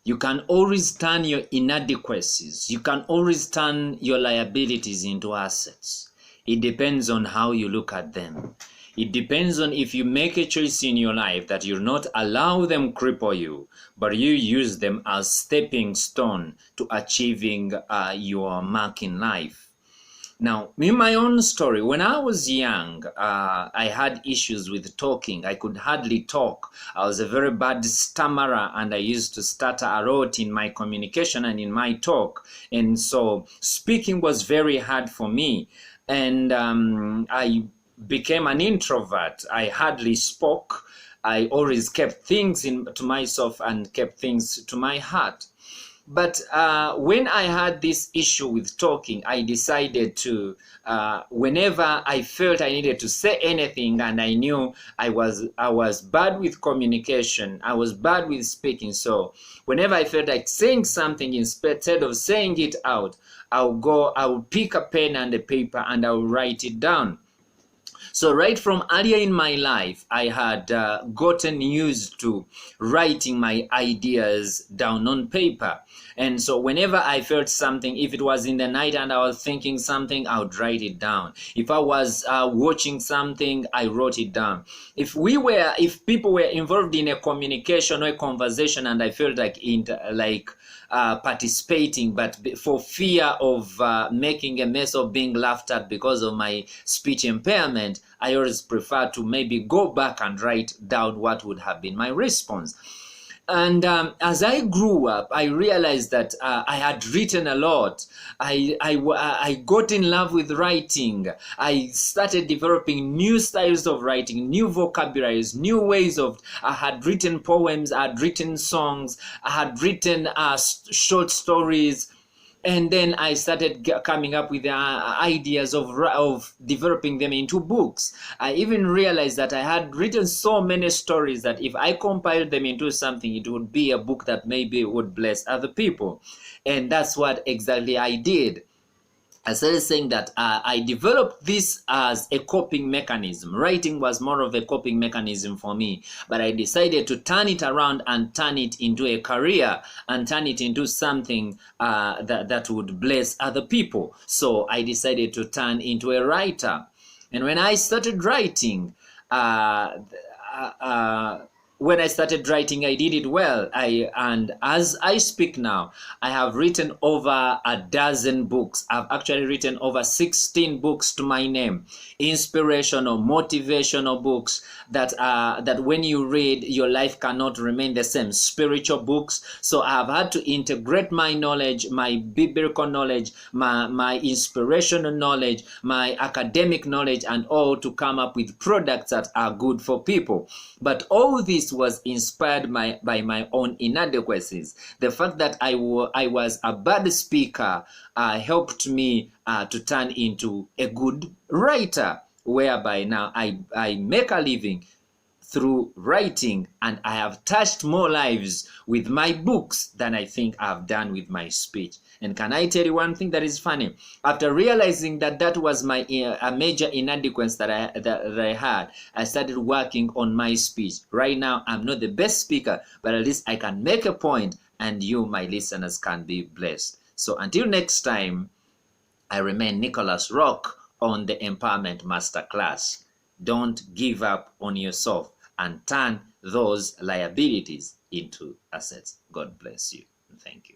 You can always turn your inadequacies, you can always turn your liabilities into assets. It depends on how you look at them. It depends on if you make a choice in your life that you'll not allow them cripple you, but you use them as stepping stone to achieving your mark in life. Now, in my own story, when I was young, I had issues with talking. I could hardly talk. I was a very bad stammerer, and I used to stutter a lot in my communication and in my talk. And so speaking was very hard for me. And I became an introvert. I hardly spoke. I always kept things to myself and kept things to my heart. But when I had this issue with talking, I decided to, whenever I felt I needed to say anything and I knew I was bad with communication, I was bad with speaking. So whenever I felt like saying something, instead of saying it out, I'll pick a pen and a paper and I'll write it down. So right from earlier in my life, I had gotten used to writing my ideas down on paper. And so whenever I felt something, if it was in the night and I was thinking something, I would write it down. If I was watching something, I wrote it down. If people were involved in a communication or a conversation and I felt like participating, but for fear of making a mess of being laughed at because of my speech impairment, I always prefer to maybe go back and write down what would have been my response. And as I grew up, I realized that I had written a lot. I got in love with writing. I started developing new styles of writing, new vocabularies, new ways of. I had written poems, I had written songs, I had written short stories. And then I started coming up with ideas of developing them into books. I even realized that I had written so many stories that if I compiled them into something, it would be a book that maybe would bless other people. And that's what exactly I did. I started saying that I developed this as a coping mechanism. Writing was more of a coping mechanism for me, but I decided to turn it around and turn it into a career and turn it into something that would bless other people. So I decided to turn into a writer. And when I started writing, when I started writing, I did it well. And as I speak now, I have written over a dozen books. I've actually written over 16 books to my name. Inspirational, motivational books that when you read, your life cannot remain the same. Spiritual books. So I've had to integrate my knowledge, my biblical knowledge, my inspirational knowledge, my academic knowledge, and all to come up with products that are good for people. But all this was inspired by my own inadequacies. The fact that I was a bad speaker helped me to turn into a good writer, whereby now I make a living through writing, and I have touched more lives with my books than I think I've done with my speech. And can I tell you one thing that is funny? After realizing that was my a major inadequacy that I had, I started working on my speech. Right now, I'm not the best speaker, but at least I can make a point, and you, my listeners, can be blessed. So until next time, I remain Nicholas Rock on the Empowerment Masterclass. Don't give up on yourself and turn those liabilities into assets. God bless you. Thank you.